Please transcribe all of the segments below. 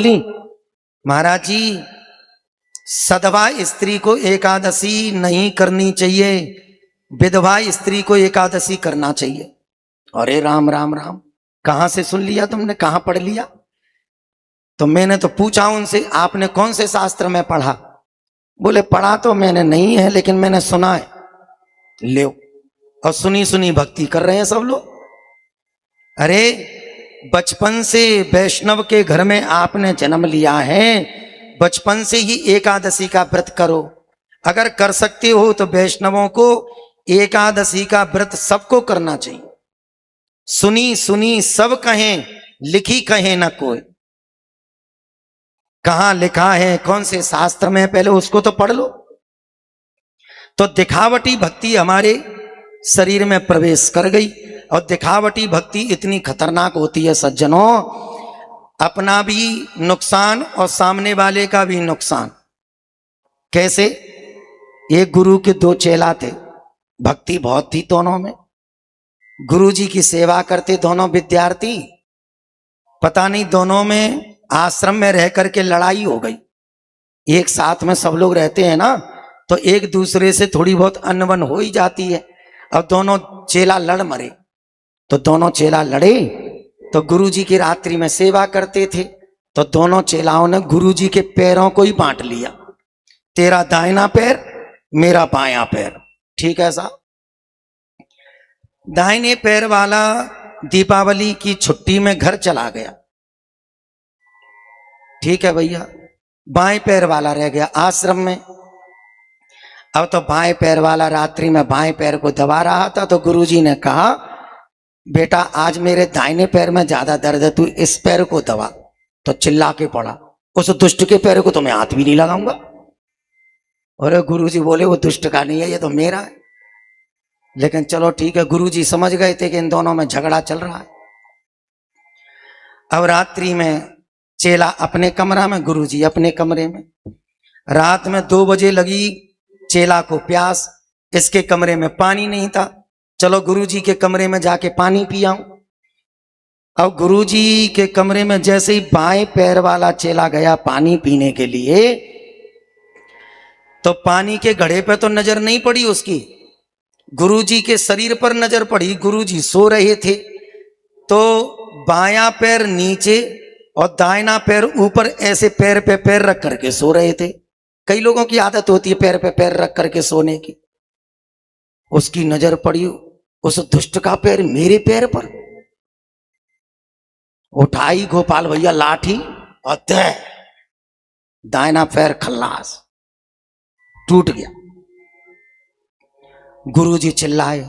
महाराज जी, सधवा स्त्री को एकादशी नहीं करनी चाहिए, विधवा स्त्री को एकादशी करना चाहिए। अरे राम राम राम, कहां से सुन लिया तुमने, कहां पढ़ लिया? तो मैंने तो पूछा उनसे, आपने कौन से शास्त्र में पढ़ा? बोले पढ़ा तो मैंने नहीं है, लेकिन मैंने सुना है। ले, और सुनी सुनी भक्ति कर रहे हैं सब लोग। अरे बचपन से वैष्णव के घर में आपने जन्म लिया है, बचपन से ही एकादशी का व्रत करो। अगर कर सकते हो तो वैष्णवों को एकादशी का व्रत सबको करना चाहिए। सुनी सुनी सब कहें, लिखी कहें न कोई। कहां लिखा है, कौन से शास्त्र में, पहले उसको तो पढ़ लो। तो दिखावटी भक्ति हमारे शरीर में प्रवेश कर गई, और दिखावटी भक्ति इतनी खतरनाक होती है सज्जनों, अपना भी नुकसान और सामने वाले का भी नुकसान। कैसे? एक गुरु के दो चेला थे, भक्ति बहुत थी दोनों में, गुरु जी की सेवा करते दोनों विद्यार्थी। पता नहीं दोनों में आश्रम में रह करके लड़ाई हो गई। एक साथ में सब लोग रहते हैं ना, तो एक दूसरे से थोड़ी बहुत अनबन हो ही जाती है। अब दोनों चेला लड़ मरे। तो दोनों चेला लड़े तो गुरुजी की रात्रि में सेवा करते थे, तो दोनों चेलाओं ने गुरुजी के पैरों को ही बांट लिया। तेरा दाहिना पैर, मेरा बायां पैर। ठीक है साहब? दाहिने पैर वाला दीपावली की छुट्टी में घर चला गया, ठीक है भैया। बाएं पैर वाला रह गया आश्रम में। अब तो बाएं पैर वाला रात्रि में बाएं पैर को दबा रहा था, तो गुरुजी ने कहा बेटा आज मेरे दाहिने पैर में ज्यादा दर्द है, तू इस पैर को दबा। तो चिल्ला के पड़ा, उस दुष्ट के पैर को तो मैं हाथ भी नहीं लगाऊंगा। और गुरुजी बोले वो दुष्ट का नहीं है, ये तो मेरा है। लेकिन चलो ठीक है, गुरुजी समझ गए थे कि इन दोनों में झगड़ा चल रहा है। अब रात्रि में चेला अपने कमरा में, गुरुजी अपने कमरे में। रात में 2 बजे लगी चेला को प्यास, इसके कमरे में पानी नहीं था। चलो गुरुजी के कमरे में जाके पानी पी आऊं। अब गुरुजी के कमरे में जैसे ही बाएं पैर वाला चेला गया पानी पीने के लिए, तो पानी के घड़े पे तो नजर नहीं पड़ी उसकी, गुरुजी के शरीर पर नजर पड़ी। गुरुजी सो रहे थे, तो बायां पैर नीचे और दाहिना पैर ऊपर, ऐसे पैर पे पैर रख करके सो रहे थे। कई लोगों की आदत होती है पैर पे पैर रख करके सोने की। उसकी नजर पड़ी उस दुष्ट का पैर मेरे पैर पर। उठाई गोपाल भैया लाठी और दे, दाहिना पैर खल्लास, टूट गया। गुरुजी चिल्लाए,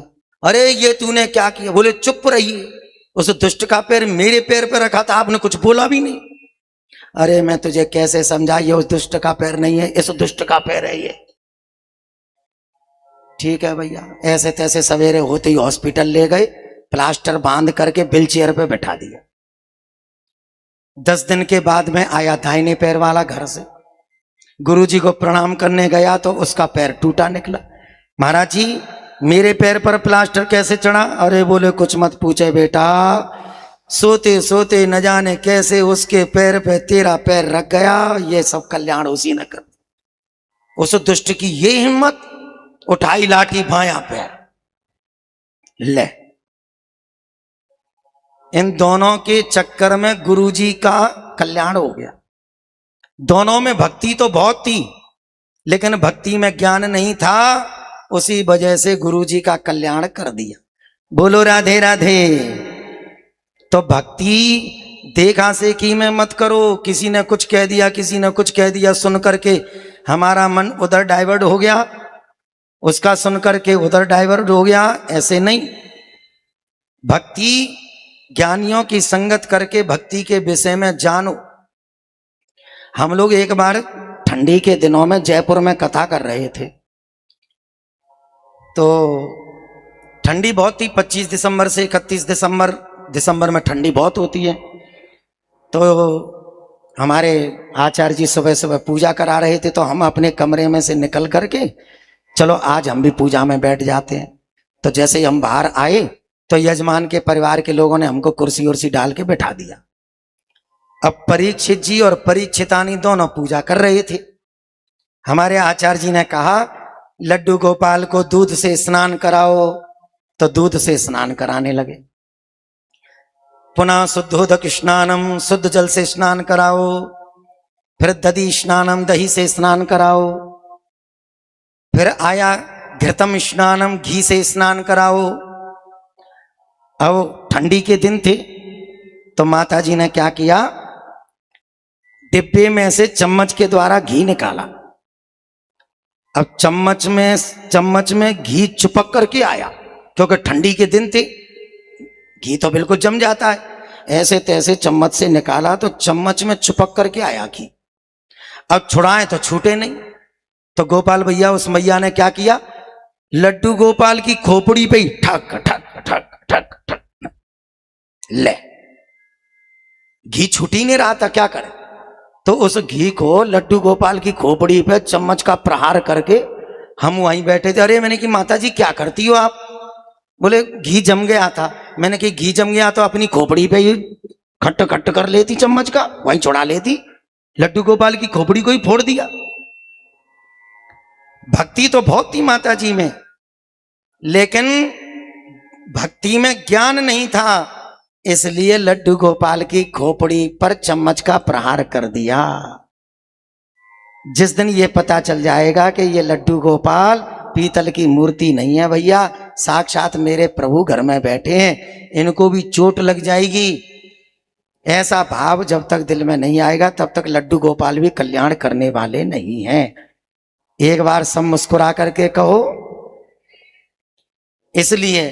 अरे ये तूने क्या किया? बोले चुप रहिए, उस दुष्ट का पैर मेरे पैर पर रखा था, आपने कुछ बोला भी नहीं। अरे मैं तुझे कैसे समझाइए, उस दुष्ट का पैर नहीं है, इस दुष्ट का पैर है ये। ठीक है भैया। ऐसे तैसे सवेरे होते ही हॉस्पिटल ले गए, प्लास्टर बांध करके व्हील चेयर पे बैठा दिया। 10 दिन के बाद में आया दाहिने पैर वाला घर से, गुरुजी को प्रणाम करने गया तो उसका पैर टूटा निकला। महाराज जी मेरे पैर पर प्लास्टर कैसे चढ़ा? अरे बोले कुछ मत पूछे बेटा, सोते सोते न जाने कैसे उसके पैर पे तेरा पैर रख गया, ये सब कल्याण उसी ने कर। उस दुष्ट की ये हिम्मत, उठाई लाठी बायां पैर, ले। इन दोनों के चक्कर में गुरुजी का कल्याण हो गया। दोनों में भक्ति तो बहुत थी, लेकिन भक्ति में ज्ञान नहीं था, उसी वजह से गुरुजी का कल्याण कर दिया। बोलो राधे राधे। तो भक्ति देखा से की में मत करो। किसी ने कुछ कह दिया, किसी ने कुछ कह दिया, सुन करके हमारा मन उधर डाइवर्ट हो गया, उसका सुन करके उधर डाइवर्ट हो गया, ऐसे नहीं। भक्ति ज्ञानियों की संगत करके भक्ति के विषय में जानो। हम लोग एक बार ठंडी के दिनों में जयपुर में कथा कर रहे थे, तो ठंडी बहुत थी। 25 दिसंबर से 31 दिसंबर में ठंडी बहुत होती है। तो हमारे आचार्य जी सुबह सुबह पूजा करा रहे थे, तो हम अपने कमरे में से निकल करके चलो आज हम भी पूजा में बैठ जाते हैं। तो जैसे ही हम बाहर आए तो यजमान के परिवार के लोगों ने हमको कुर्सी उर्सी डाल के बैठा दिया। अब परीक्षित जी और परीक्षितानी दोनों पूजा कर रहे थे। हमारे आचार्य जी ने कहा लड्डू गोपाल को दूध से स्नान कराओ, तो दूध से स्नान कराने लगे। पुनः शुद्धोदक स्नानम, शुद्ध जल से स्नान कराओ। फिर दधि स्नानम, दही से स्नान कराओ। फिर आया घृतम स्नानम, घी से स्नान कराओ। अब ठंडी के दिन थे तो माता जी ने क्या किया, डिब्बे में से चम्मच के द्वारा घी निकाला। अब चम्मच में घी चिपक करके आया, क्योंकि ठंडी के दिन थे, घी तो बिल्कुल जम जाता है। ऐसे तैसे चम्मच से निकाला तो चम्मच में चिपक करके आया घी। अब छुड़ाए तो छूटे नहीं, तो गोपाल भैया उस मैया ने क्या किया, लड्डू गोपाल की खोपड़ी पे ही ठक ठक ठक ठक ठक, ले घी छूट ही नहीं रहा था, क्या करे। तो उस घी को लड्डू गोपाल की खोपड़ी पे चम्मच का प्रहार करके हम वहीं बैठे थे। अरे मैंने कि माता जी क्या करती हो आप? बोले घी जम गया था। मैंने कि घी जम गया तो अपनी खोपड़ी पे ही खट्ट खट्ट कर लेती, चम्मच का वहीं छुड़ा लेती। लड्डू गोपाल की खोपड़ी को ही फोड़ दिया। भक्ति तो बहुत थी माता जी में, लेकिन भक्ति में ज्ञान नहीं था, इसलिए लड्डू गोपाल की खोपड़ी पर चम्मच का प्रहार कर दिया। जिस दिन ये पता चल जाएगा कि ये लड्डू गोपाल पीतल की मूर्ति नहीं है भैया, साक्षात मेरे प्रभु घर में बैठे हैं, इनको भी चोट लग जाएगी, ऐसा भाव जब तक दिल में नहीं आएगा तब तक लड्डू गोपाल भी कल्याण करने वाले नहीं हैं। एक बार सब मुस्कुरा करके कहो। इसलिए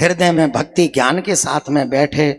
हृदय में भक्ति ज्ञान के साथ में बैठे